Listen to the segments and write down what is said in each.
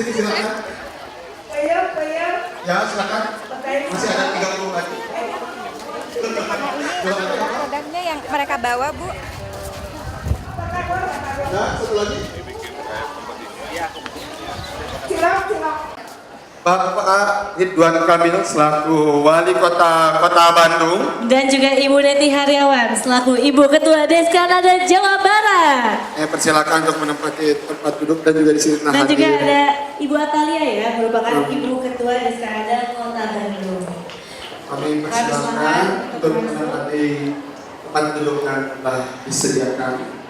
sini silakan. Ya silakan. Masih ada 30 lagi. Produknya yang mereka bawa, Bu. Nah, satu lagi. Bapak Ridwan Kamil selaku Wali Kota Bandung dan juga Ibu Neti Haryawan selaku Ibu Ketua Deskanada Jawa Barat. Persilakan untuk menempati tempat duduk dan juga di sini Dan juga ada Ibu Atalia ya, merupakan Ibu Ketua Deskanada Kota Bandung. Kami persilakan untuk menempati tempat duduk yang telah disediakan.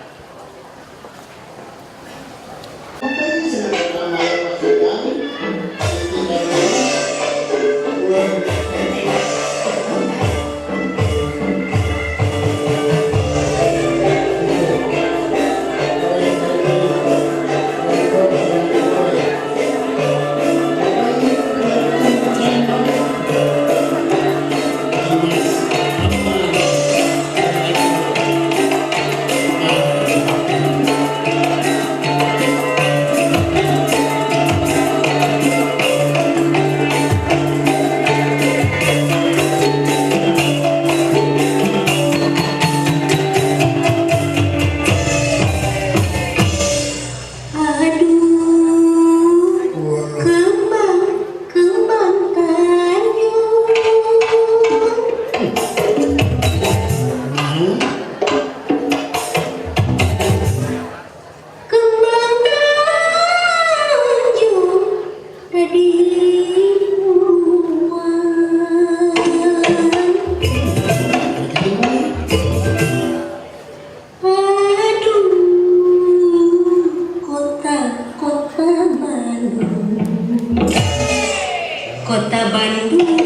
Kota Bandung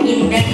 indah.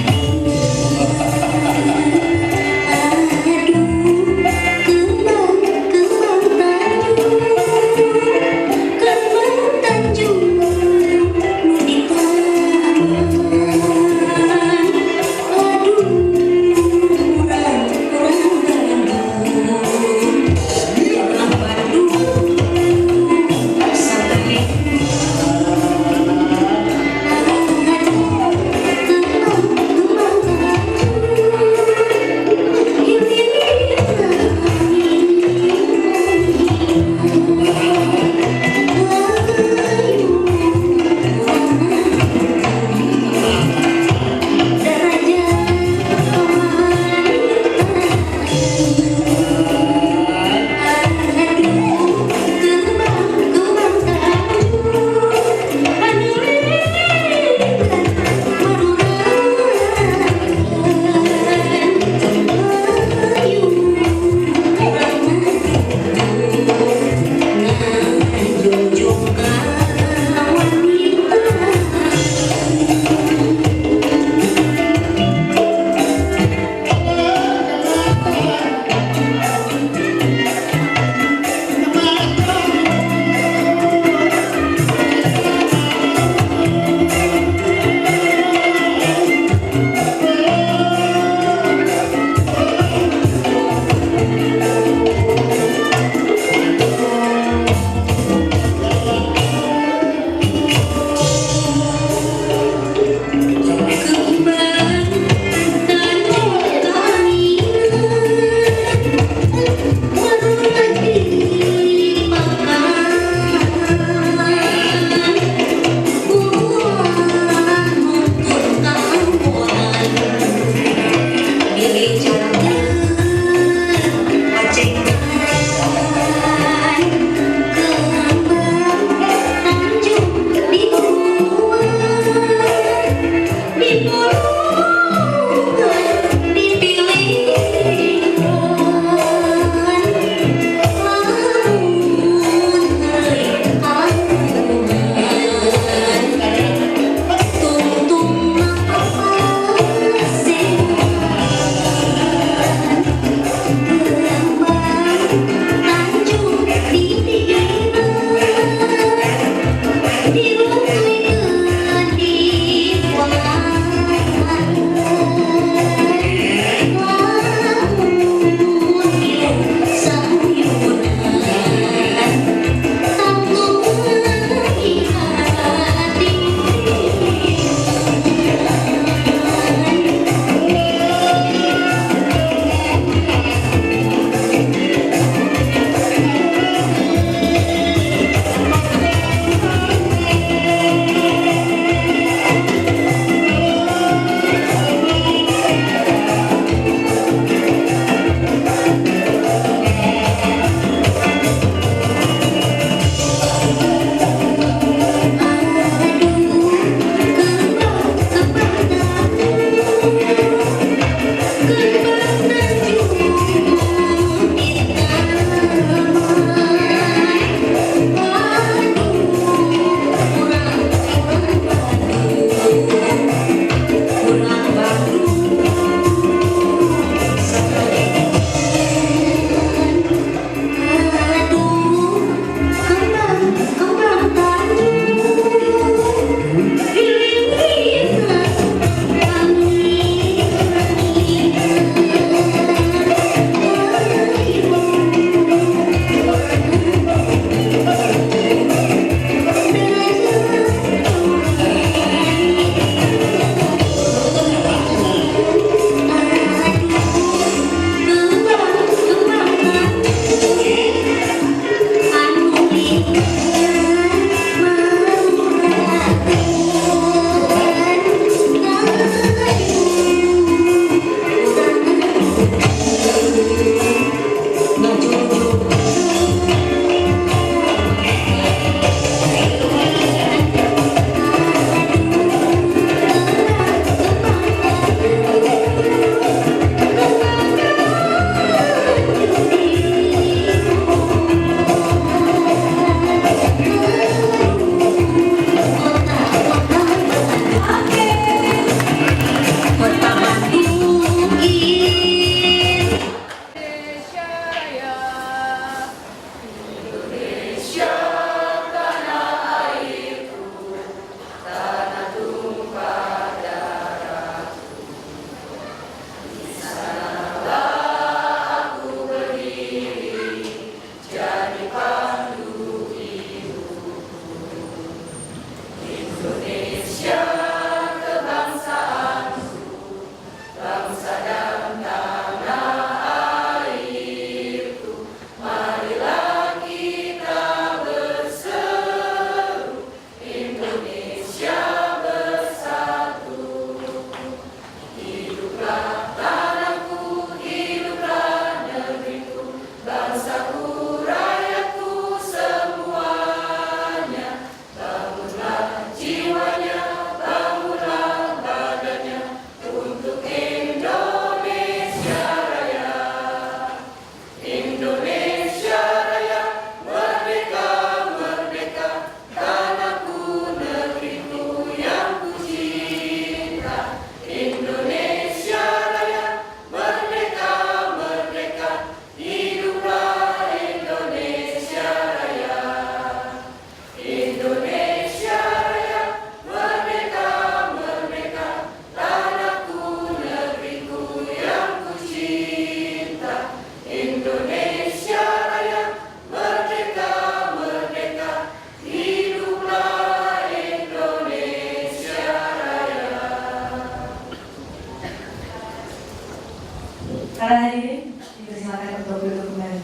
Para hadirin, dipersilakan untuk duduk kembali.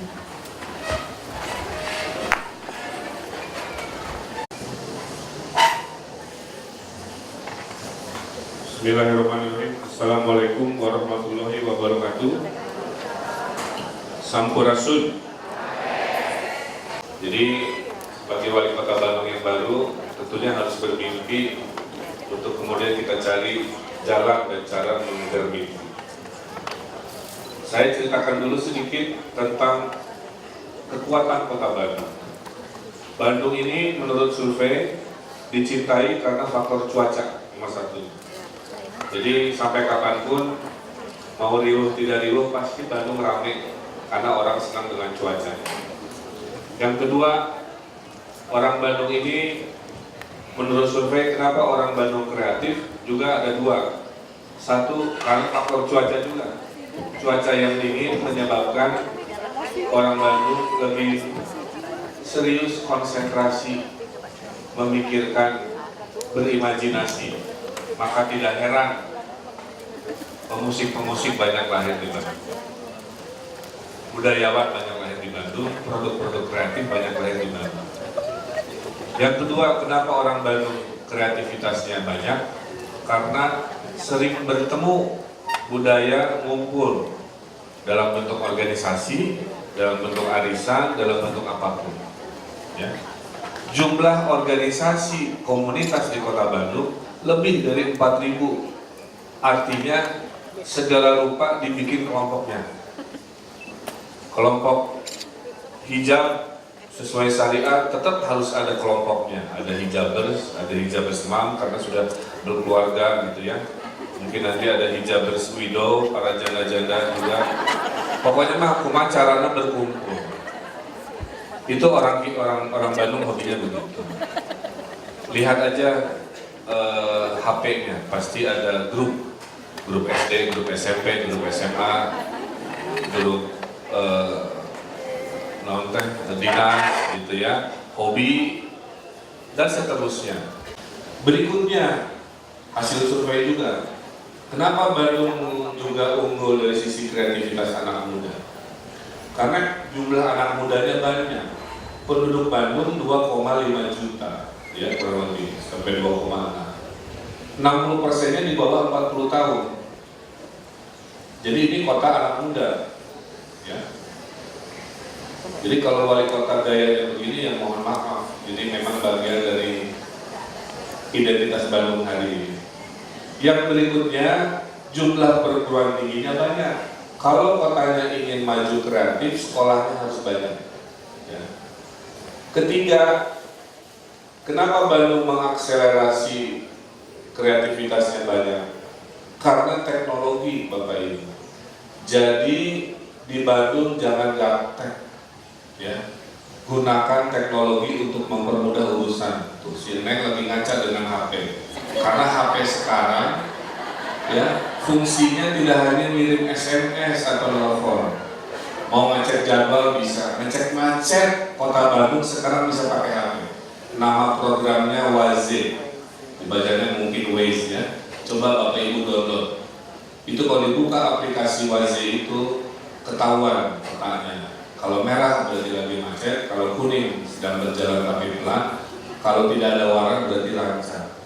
Bismillahirrahmanirrahim. Assalamualaikum warahmatullahi wabarakatuh. Sampurasun. Jadi sebagai wali kota Bandung yang baru, tentunya harus bermimpi untuk kemudian kita cari jalan dan cara mengejar mimpi. Saya ceritakan dulu sedikit tentang kekuatan kota Bandung. Bandung ini menurut survei dicintai karena faktor cuaca nomor satu. Jadi sampai kapanpun mau riuh tidak riuh pasti Bandung ramai karena orang senang dengan cuaca. Yang kedua, orang Bandung ini menurut survei kenapa orang Bandung kreatif juga ada dua. Satu karena faktor cuaca juga. Cuaca yang dingin menyebabkan orang Bandung lebih serius konsentrasi, memikirkan, berimajinasi. Maka tidak heran pemusik-pemusik banyak lahir di Bandung, budayawan banyak lahir di Bandung, produk-produk kreatif banyak lahir di Bandung. Yang kedua, kenapa orang Bandung kreativitasnya banyak? Karena sering bertemu budaya ngumpul dalam bentuk organisasi, dalam bentuk arisan, dalam bentuk apapun. Ya. Jumlah organisasi komunitas di Kota Bandung lebih dari 4.000, artinya segala rupa dibikin kelompoknya. Kelompok hijab sesuai syariat tetap harus ada kelompoknya, ada hijabers mam karena sudah berkeluarga gitu ya. Mungkin nanti ada hijabers widow, para janda-janda juga. Pokoknya mah kumaha carana berkumpul. Itu orang Bandung hobinya begitu. Lihat aja HP-nya pasti ada grup SD, grup SMP, grup SMA, grup nonton dinas gitu ya, hobi dan seterusnya. Berikutnya hasil survei juga. Kenapa Bandung juga unggul dari sisi kreativitas anak muda? Karena jumlah anak mudanya banyak. Penduduk Bandung 2,5 juta. Ya, kurang lebih sampai 2,6. 60%-nya di bawah 40 tahun. Jadi ini kota anak muda. Ya. Jadi kalau wali kota gayanya begini ya mohon maaf. Jadi memang bagian dari identitas Bandung hari ini. Yang berikutnya, jumlah perguruan tingginya banyak. Kalau kotanya ingin maju kreatif, sekolahnya harus banyak. Ya. Ketiga, kenapa Bandung mengakselerasi kreativitasnya banyak? Karena teknologi, Bapak Ibu. Jadi di Bandung jangan gaptek, ya. Gunakan teknologi untuk mempermudah urusan. Tuh, si Neng lagi ngaca dengan HP. Karena HP sekarang, ya, fungsinya tidak hanya ngirim SMS atau telepon. Mau ngecek jadwal bisa, ngecek macet kota Bandung sekarang bisa pakai HP. Nama programnya Waze, dibacanya mungkin Waze ya. Coba Bapak Ibu download. Itu kalau dibuka aplikasi Waze itu ketahuan petanya. Kalau merah berarti lagi macet, kalau kuning sedang berjalan tapi pelan, kalau tidak ada warna berarti lancar.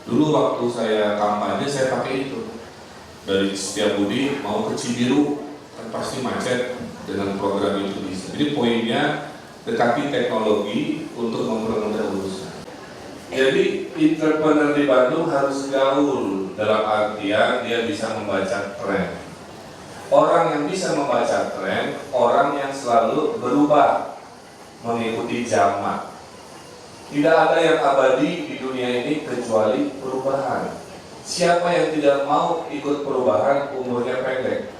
Dulu waktu saya kampanye saya pakai itu. Dari Setiabudi mau ke Cibiru kan pasti macet, dengan program itu bisa. Jadi poinnya dekati teknologi untuk mempermudah urusan. Jadi entrepreneur di Bandung harus gaul dalam artian dia bisa membaca tren. Orang yang bisa membaca tren, orang yang selalu berubah mengikuti zaman. Tidak ada yang abadi di dunia ini kecuali perubahan. Siapa yang tidak mau ikut perubahan umurnya pendek.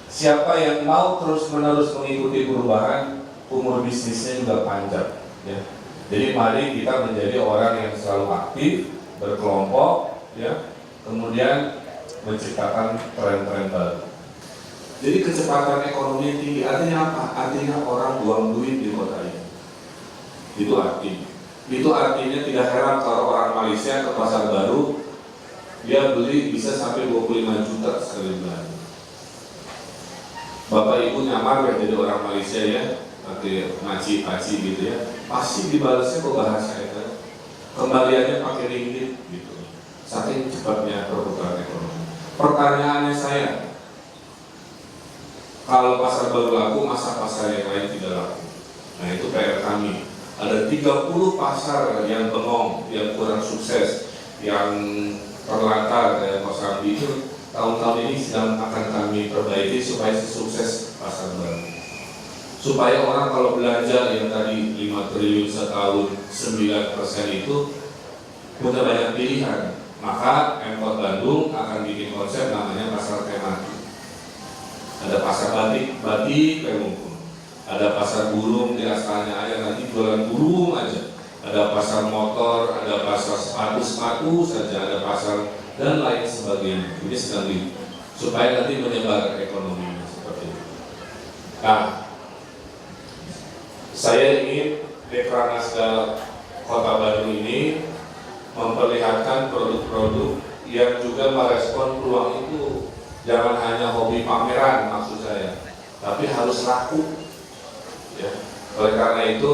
Siapa yang mau terus-menerus mengikuti perubahan, umur bisnisnya juga panjang. Ya. Jadi mari kita menjadi orang yang selalu aktif, berkelompok, ya, kemudian menciptakan tren-tren baru. Jadi kecepatan ekonomi tinggi artinya apa? Artinya orang buang duit di kota ini. Itu artinya. Itu artinya tidak heran kalau orang Malaysia ke pasar baru dia beli bisa sampai 25 juta sekali belanja. Bapak Ibu nyamar ya jadi orang Malaysia ya, pakai maci-maci gitu ya, pasti dibalasnya kok bahasa itu, kembaliannya pakai ringgit gitu. Saking cepatnya perputaran ekonomi. Pertanyaannya saya, kalau pasar baru laku, masa pasar yang lain tidak laku? Nah itu PR kami. Ada 30 pasar yang bengong, yang kurang sukses, yang terlantar kayak Kosambi itu tahun-tahun ini sedang akan kami perbaiki supaya sukses pasar baru. Supaya orang kalau belanja yang tadi 5 triliun setahun 9% itu punya banyak pilihan. Maka Pemkot Bandung akan bikin konsep namanya pasar tematik. Ada pasar batik Pelumpun. Ada pasar burung di asalnya aja, nanti jualan burung aja. Ada pasar motor, ada pasar sepatu saja, ada pasar dan lain sebagainya. Ini sedang supaya nanti menyebar ekonominya seperti itu. Nah, saya ingin Dekranasda Kota Bandung ini memperlihatkan produk-produk yang juga merespon peluang itu. Jangan hanya hobi pameran maksud saya, tapi harus laku. Ya. Oleh karena itu,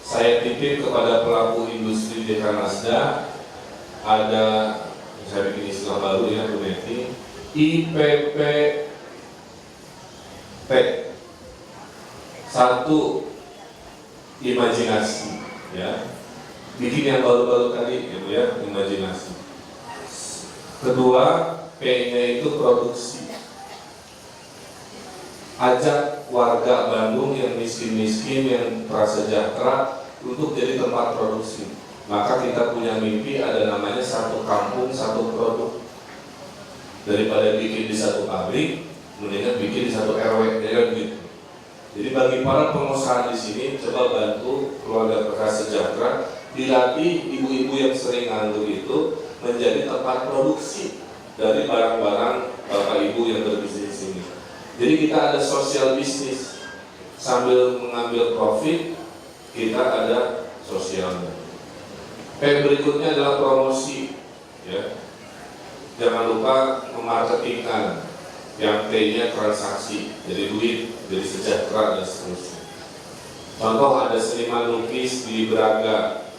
saya titip kepada pelaku industri Dekranasda, ada saya bikin istilah baru ya Bu Neti, IPPT. Satu, imajinasi, ya. Bikin yang baru-baru tadi, ya Bu ya, imajinasi. Kedua, P-nya itu produksi. Ajak warga Bandung yang miskin-miskin, yang prasejahtera untuk jadi tempat produksi. Maka kita punya mimpi ada namanya satu kampung, satu produk. Daripada bikin di satu pabrik, mendingan bikin di satu RW, ya gitu. Jadi bagi para pengusaha di sini, coba bantu keluarga prasejahtera, dilatih ibu-ibu yang sering nganggur itu menjadi tempat produksi dari barang-barang bapak ibu yang berbisnis di sini. Jadi kita ada sosial bisnis, sambil mengambil profit, kita ada sosialnya. Berikutnya adalah promosi, ya. Jangan lupa memarketingkan, yang T-nya transaksi, jadi duit, jadi sejahtera dan seterusnya. Contoh ada seniman lukis di Braga,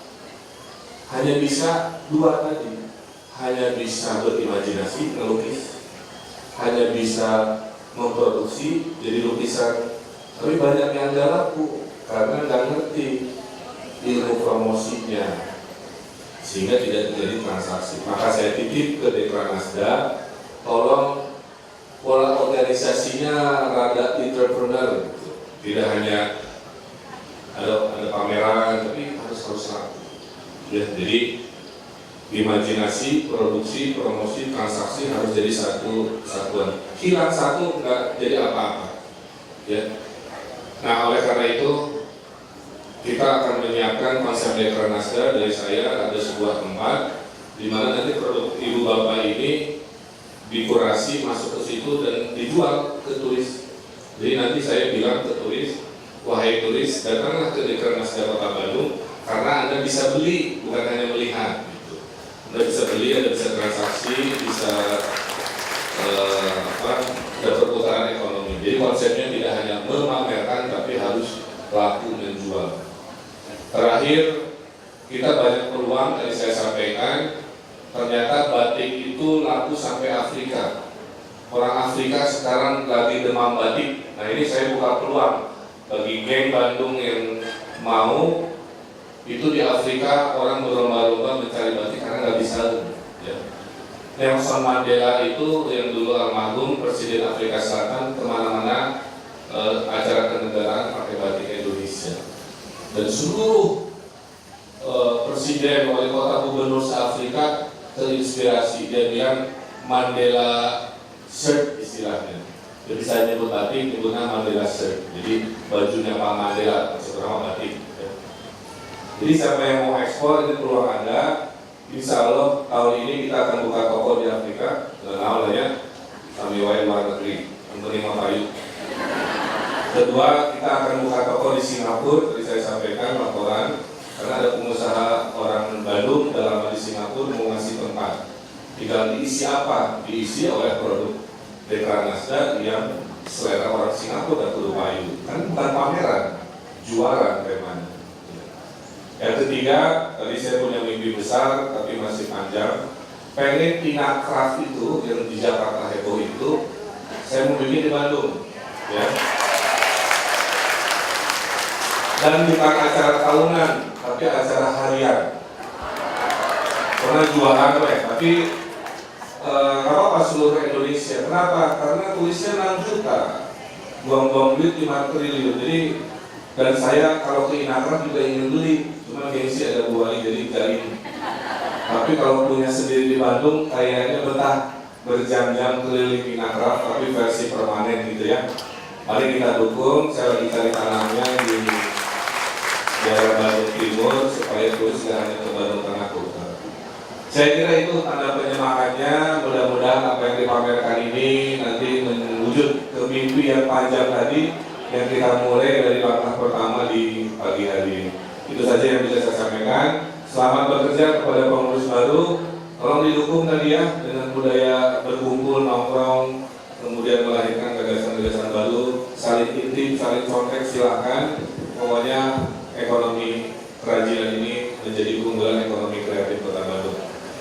hanya bisa dua tadi, hanya bisa berimajinasi ngelukis, hanya bisa memproduksi jadi lukisan, tapi banyak yang nggak laku karena nggak ngerti ilmu promosinya, sehingga tidak terjadi transaksi. Maka saya titip ke Dekranasda, tolong pola organisasinya rada entrepreneur, tidak hanya ada pameran, tapi harus laku. Ya, jadi imajinasi, produksi, promosi, transaksi harus jadi satu satuan. Hilang satu nggak jadi apa-apa. Ya. Nah, oleh karena itu kita akan menyiapkan konsep Dekranasda dari saya. Ada sebuah tempat di mana nanti produk ibu bapak ini dikurasi masuk ke situ dan dijual ke turis. Jadi nanti saya bilang ke turis, wahai turis, datanglah ke Dekranasda Kota Bandung karena Anda bisa beli, bukan hanya melihat. Anda bisa beli, Anda bisa transaksi, bisa ada perputaran ekonomi. Jadi konsepnya tidak hanya memamerkan, tapi harus laku menjual. Terakhir, kita banyak peluang tadi saya sampaikan. Ternyata batik itu laku sampai Afrika. Orang Afrika sekarang lagi demam batik. Nah ini saya buka peluang bagi geng Bandung yang mau. Itu di Afrika orang berlomba-lomba mencari batik karena nggak bisa. Ya. Nelson Mandela itu yang dulu almarhum Presiden Afrika Selatan, kemana-mana acara kenegaraan pakai batik Indonesia. Dan seluruh presiden, wali kota, gubernur se-Afrika terinspirasi. Dia bilang Mandela shirt istilahnya. Jadi saya nyebut batik, nyebutnya Mandela shirt. Jadi bajunya Pak Mandela, sebenarnya batik. Jadi siapa yang mau ekspor, ini peluang Anda. Insya Allah tahun ini kita akan buka toko di Afrika. Dan awalnya kami wae luar negeri, menerima payu. Kedua, kita akan buka toko di Singapura. Tadi saya sampaikan laporan, karena ada pengusaha orang Bandung dalam di Singapura mau ngasih tempat. Tinggal diisi apa? Diisi oleh produk Dekranasda yang selera orang Singapura dan Kurubayu. Kan bukan pameran, juara temanya. Yang ketiga, tadi saya punya mimpi besar tapi masih panjang. Pengen Inacraft itu yang di Jakarta heboh itu, saya mau bikin di Bandung. Ya. Dan bukan acara tahunan, tapi acara harian. Karena jualan tapi apa seluruh Indonesia. Kenapa? Karena tulisnya 6 juta, buang-buang duit 5 triliun. Jadi dan saya kalau ke Inacraft juga ingin beli, cuma gengsi ada 2 kali jadi jaring. Tapi kalau punya sendiri di Bandung, kayaknya betah berjam-jam keliling Inacraft, tapi versi permanen gitu ya. Mari kita dukung. Saya lagi cari tanahnya di daerah Bandung Timur supaya terus tidak hanya ke Bandung Tengah Kota. Saya kira itu tanda penyemangatnya. Mudah-mudahan apa yang dipamerkan ini nanti mewujud ke mimpi yang panjang tadi yang kita mulai dari langkah pertama di pagi hari ini. Itu saja yang bisa saya sampaikan. Selamat bekerja kepada pengurus baru. Tolong didukung tadi ya dengan budaya berkumpul, nongkrong, kemudian melahirkan gagasan-gagasan baru, saling intip, saling contek, silakan. Pokoknya ekonomi kerajinan ini menjadi keunggulan ekonomi kreatif Kota Bandung.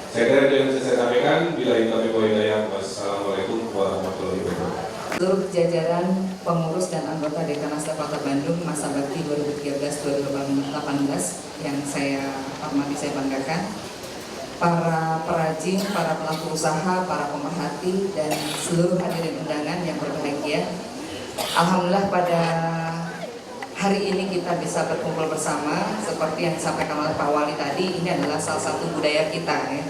Saya kira itu yang bisa saya sampaikan. Bila itu kami hidayah. Wassalamualaikum warahmatullahi wabarakatuh. Seluruh jajaran pengurus dan anggota Dekanasda Kota Bandung masa bakti 2013-2018 yang saya hormati, saya banggakan, para perajin, para pelaku usaha, para pemerhati, dan seluruh hadirin undangan yang berbahagia. Alhamdulillah pada hari ini kita bisa berkumpul bersama. Seperti yang disampaikan oleh Pak Wali tadi, ini adalah salah satu budaya kita ya,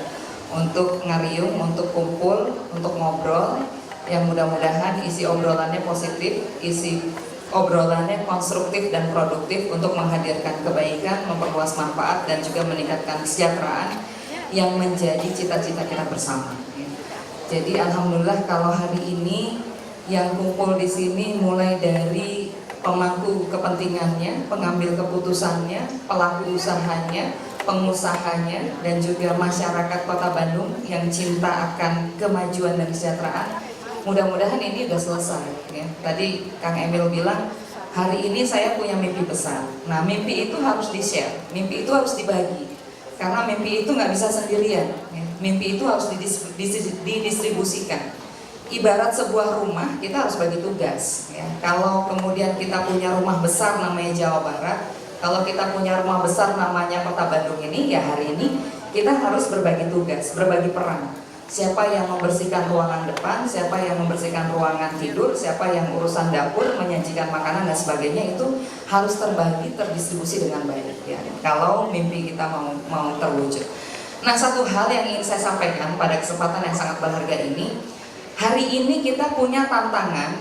untuk ngariung, untuk kumpul, untuk ngobrol, yang mudah-mudahan isi obrolannya positif, isi obrolannya konstruktif dan produktif untuk menghadirkan kebaikan, memperluas manfaat, dan juga meningkatkan kesejahteraan yang menjadi cita-cita kita bersama. Jadi alhamdulillah kalau hari ini yang kumpul di sini mulai dari pemangku kepentingannya, pengambil keputusannya, pelaku usahanya, pengusahanya, dan juga masyarakat Kota Bandung yang cinta akan kemajuan dan kesejahteraan. Mudah-mudahan ini sudah selesai ya. Tadi Kang Emil bilang hari ini saya punya mimpi besar. Nah, mimpi itu harus di-share, mimpi itu harus dibagi. Karena mimpi itu nggak bisa sendirian ya. Mimpi itu harus didistribusikan. Ibarat sebuah rumah, kita harus bagi tugas ya. Kalau kemudian kita punya rumah besar namanya Jawa Barat, kalau kita punya rumah besar namanya Kota Bandung ini, ya hari ini kita harus berbagi tugas, berbagi peran. Siapa yang membersihkan ruangan depan, siapa yang membersihkan ruangan tidur, siapa yang urusan dapur, menyajikan makanan dan sebagainya, itu harus terbagi, terdistribusi dengan baik ya. Kalau mimpi kita mau terwujud. Nah, satu hal yang ingin saya sampaikan pada kesempatan yang sangat berharga ini, hari ini kita punya tantangan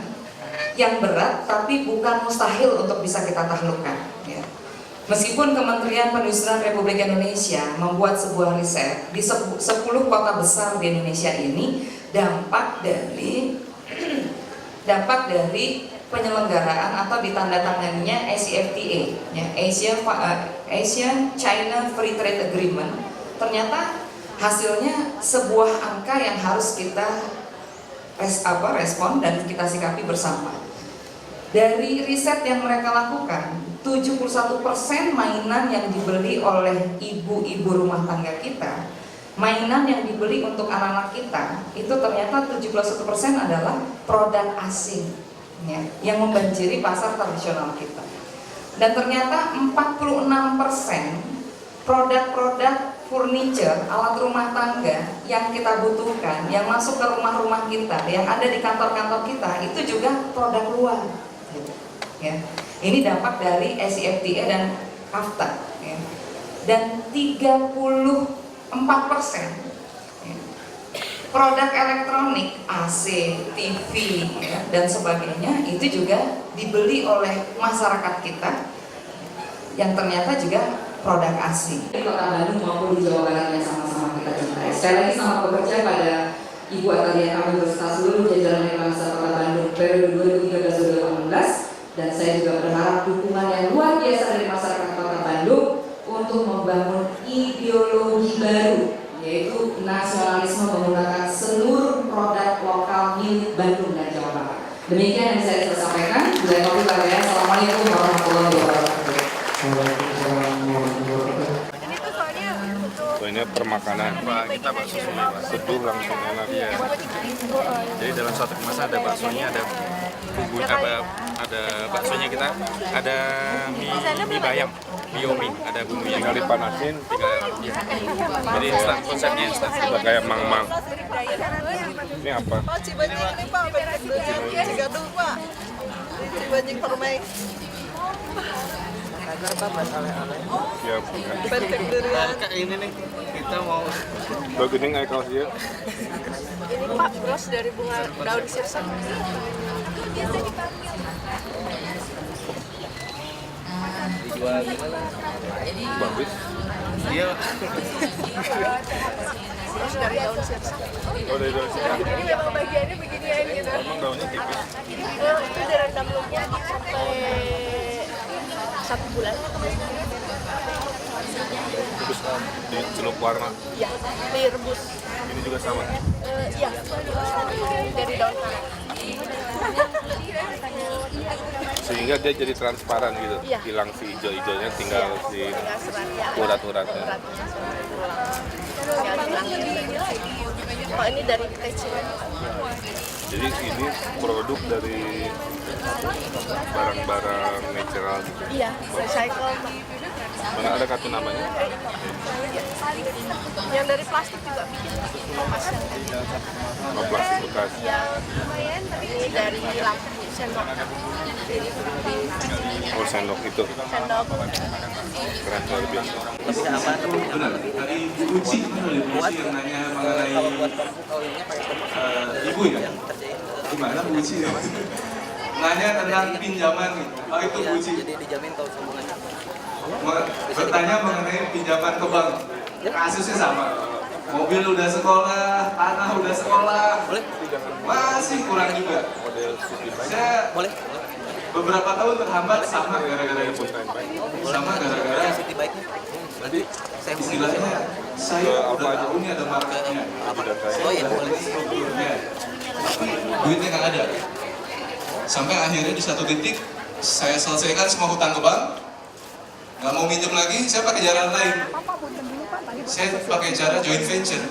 yang berat, tapi bukan mustahil untuk bisa kita taklukkan ya. Meskipun Kementerian Perindustrian Republik Indonesia membuat sebuah riset di 10 kota besar di Indonesia ini, dampak dari penyelenggaraan atau ditandatangannya ACFTA ya, Asia China Free Trade Agreement, ternyata hasilnya sebuah angka yang harus kita respon dan kita sikapi bersama. Dari riset yang mereka lakukan, 71% mainan yang dibeli oleh ibu-ibu rumah tangga kita, mainan yang dibeli untuk anak-anak kita, itu ternyata 71% adalah produk asing ya, yang membanjiri pasar tradisional kita. Dan ternyata 46% produk-produk furniture, alat rumah tangga yang kita butuhkan, yang masuk ke rumah-rumah kita, yang ada di kantor-kantor kita, itu juga produk luar ya. Ini dampak dari ACFTA dan CAFTA ya. Dan 34% ya, produk elektronik, AC, TV ya, dan sebagainya, itu juga dibeli oleh masyarakat kita yang ternyata juga produk asing. Di Kota Bandung maupun di Jawa Barat yang sama-sama kita cintai. Sekali lagi selamat bekerja pada Ibu Atalia kami beserta seluruh jajaran Dekanasda Kota Bandung periode 2013-2018. Dan saya juga berharap dukungan yang luar biasa dari masyarakat Kota Bandung untuk membangun ideologi baru, yaitu nasionalisme menggunakan seluruh produk lokal milik Bandung dan Jawa Barat. Demikian yang saya sampaikan. Bila taufiq wal hidayah. Assalamualaikum warahmatullahi wabarakatuh. Ini tuh soalnya untuk Ini permakanan. Kita bakso semua, Pak. Seduh langsung enak. Iya. Jadi dalam satu kemasan ada baksonya, ada bumbu, ada baksonya kita, ada mie bayam, biomi, ada bumbunya. Tinggal dipanasin, Jadi instan, konsepnya instan. udah kayak mang-mang. Ini apa? Oh, Cibanjing ini Pak, bentuk dengan Cigadung Pak. Cibanjing permai. Ya, Bentuk durian. Kayak ini nih, kita mau bagening air kaos dia. ini Pak bros dari bunga daun sirsak. dijual gimana? Bagus. Iya. Bros dari daun sirsak. Oh, dari sini. Jadi memang bagiannya beginian gitu. Emang daunnya tipis. Itu direndam lumnya sampai 1 bulan. Terus dicelup warna. Ya, direbus. Ini juga sama. Iya, dari daun karet. Sehingga dia jadi transparan gitu. Iya. Hilang si hijau-hijaunya, tinggal si Tinggal serat ya. urat-uratnya. Oh, ini dari kecil. Jadi ini produk dari barang-barang natural gitu. Iya, recycle. Mana ada kartu namanya? Yang dari plastik juga bikin kemasan. Sama plastik bekas. Ya, lumayan, tapi ini dari lampu sendok. Oh, sendok itu. Sendok. Keren luar biasa. Benar, tadi Uci yang nanya mengenai ibu ya? Gimana Bu Uci? Nanya tentang pinjaman nih. Oh itu Bu Uci. Jadi dijamin kalau sambungannya. Bertanya mengenai pinjaman ke bank. Kasusnya sama. Mobil udah sekolah, tanah udah sekolah, masih kurang juga. Saya Boleh? beberapa tahun terhambat sama gara-gara itu. Sama gara-gara City bike-nya. Berarti saya istilahnya saya udah tahu ini ada marketnya, Oh iya, boleh. strukturnya, tapi duitnya nggak ada. Sampai akhirnya di satu titik saya selesaikan semua hutang ke bank, nggak mau minjem lagi, saya pakai jalan lain. Saya pakai cara joint venture,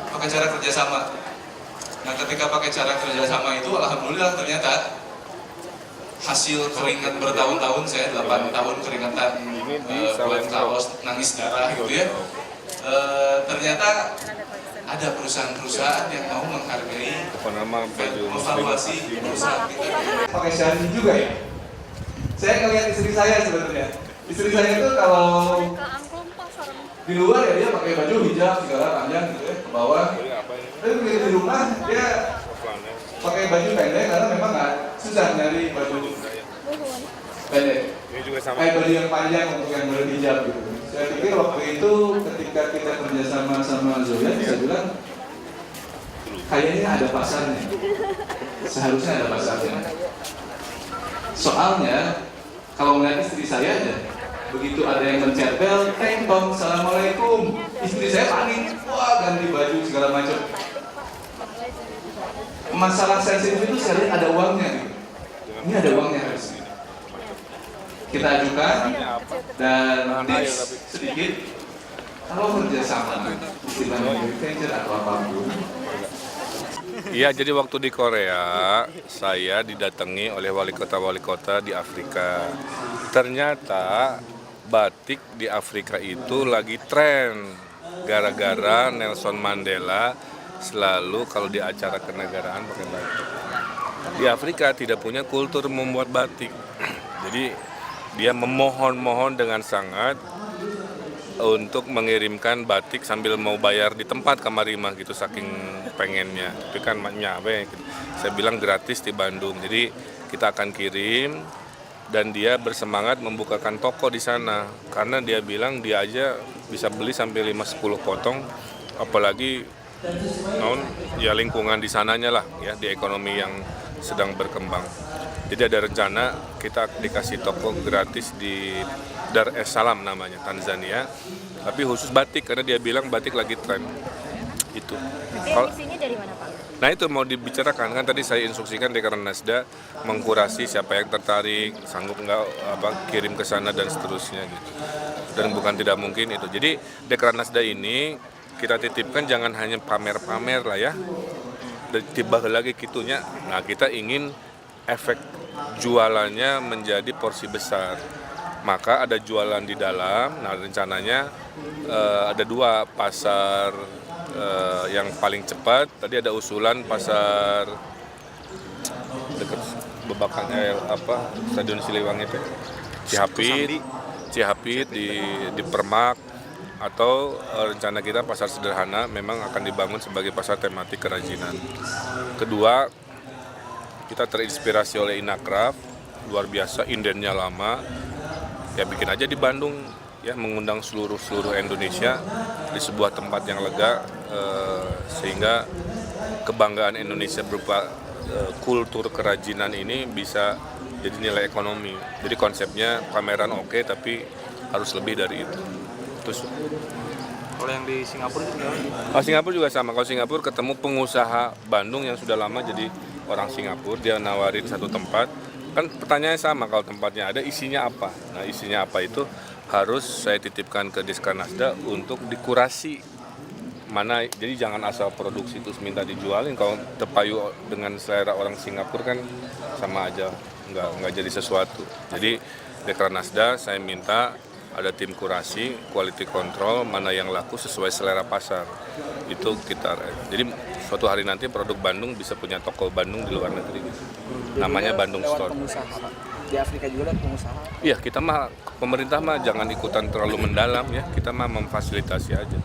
pakai cara kerjasama. Nah ketika pakai cara kerjasama itu, alhamdulillah ternyata hasil keringat bertahun-tahun, saya 8 tahun keringatan, buat kaos, nangis darah gitu ya. Ternyata ada perusahaan-perusahaan yang mau menghargai Apa nama baju evaluasi perusahaan kita. Pakai syarif juga ya. Saya ngeliat istri saya sebenarnya. Istri saya itu kalau di luar ya dia pakai baju hijab segala panjang gitu ya ke bawah. Tapi begitu di rumah dia pakai baju pendek karena memang nggak susah nyari baju pendek. Ini juga sama. Kayak baju yang panjang untuk yang berhijab gitu. Saya pikir waktu itu ketika kita kerjasama sama Zoya, saya bilang kayaknya ada pasarnya. Seharusnya ada pasarnya. Soalnya kalau melihat istri saya aja, begitu ada yang mencet bel, teng tong, assalamualaikum. Istri saya panik, wah ganti baju segala macam. Masalah sensitif itu saya lihat ada uangnya gitu. Ini ada uangnya harus kita ajukan dan tips sedikit kalau kerjasama istilahnya joint venture atau apapun. Iya, jadi waktu di Korea saya didatangi oleh wali kota di Afrika. Ternyata batik di Afrika itu lagi tren gara-gara Nelson Mandela selalu kalau di acara kenegaraan pakai batik. Di Afrika tidak punya kultur membuat batik. Jadi dia memohon-mohon dengan sangat untuk mengirimkan batik sambil mau bayar di tempat Kamarima gitu saking pengennya. Tapi kan nyawe gitu. Saya bilang gratis di Bandung. Jadi kita akan kirim dan dia bersemangat membukakan toko di sana karena dia bilang dia aja bisa beli sampai 5-10 potong, apalagi ya lingkungan di sananya lah ya, di ekonomi yang sedang berkembang. Jadi ada rencana kita dikasih toko gratis di Dar es Salaam namanya, Tanzania, tapi khusus batik karena dia bilang batik lagi tren. Itu. Tapi Kalau- emisinya dari mana Pak? Nah itu mau dibicarakan, kan tadi saya instruksikan Dekranasda mengkurasi siapa yang tertarik, sanggup nggak kirim ke sana dan seterusnya gitu. Dan bukan tidak mungkin itu. Jadi Dekranasda ini kita titipkan jangan hanya pamer-pamer lah ya. Dan tiba lagi kitunya. Nah kita ingin efek jualannya menjadi porsi besar. Maka ada jualan di dalam. Nah rencananya ada 2 pasar yang paling cepat. Tadi ada usulan pasar dekat Bebakan Stadion Siliwangi itu, Cihapit di Permak, atau rencana kita pasar sederhana memang akan dibangun sebagai pasar tematik kerajinan. Kedua, kita terinspirasi oleh Inakraf, luar biasa, indennya lama, ya bikin aja di Bandung, ya mengundang seluruh Indonesia di sebuah tempat yang lega, sehingga kebanggaan Indonesia berupa kultur kerajinan ini bisa jadi nilai ekonomi. Jadi konsepnya pameran oke, tapi harus lebih dari itu. Terus Kalau yang di Singapura itu gimana? kalau Singapura juga sama. Kalau Singapura ketemu pengusaha Bandung yang sudah lama jadi orang Singapura, dia nawarin satu tempat. Kan pertanyaannya sama, kalau tempatnya ada isinya apa? Nah isinya apa itu harus saya titipkan ke Dekranasda untuk dikurasi mana. Jadi jangan asal produksi terus minta dijualin. Kalau terpayu dengan selera orang Singapura kan sama aja, nggak jadi sesuatu. Jadi Dekranasda saya minta ada tim kurasi, quality control, mana yang laku sesuai selera pasar. Itu kita. Jadi suatu hari nanti produk Bandung bisa punya toko Bandung di luar negeri. Namanya Bandung Store. Di Afrika juga ada pengusaha. Iya, kita mah pemerintah mah jangan ikutan terlalu mendalam ya. Kita mah memfasilitasi aja.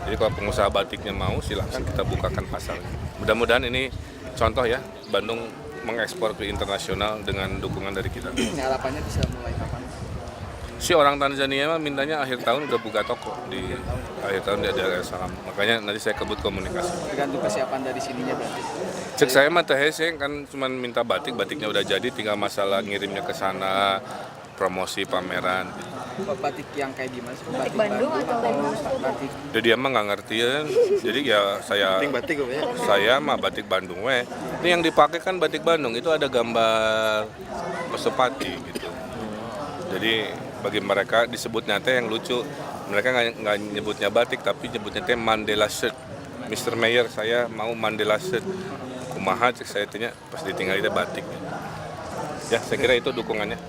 Jadi kalau pengusaha batiknya mau silahkan kita bukakan pasarnya. Mudah-mudahan ini contoh ya, Bandung mengekspor ke internasional dengan dukungan dari kita. Harapannya bisa mulai kapan? Si orang Tanzania mah mintanya akhir tahun udah buka toko di akhir tahun di Dar es Salaam. Makanya nanti saya kebut komunikasi. Tergantung kesiapan dari sininya berarti. Cek saya mah teh kan cuma minta batiknya udah jadi, tinggal masalah ngirimnya ke sana, promosi pameran. Batik yang kayak gimana sih? Batik Bandung atau batik Jadi dia mah nggak ngertiin. Jadi ya batik ya. saya mah batik Bandung weh. Ini yang dipakai kan batik Bandung itu ada gambar Pasopati gitu. Jadi bagi mereka disebutnya teh yang lucu, mereka nggak nyebutnya batik tapi nyebutnya teh Mandela shirt. Mr. Mayor saya mau Mandela shirt. Kumaha cek saya tanya pas ditinggal itu batik. Ya saya kira itu dukungannya.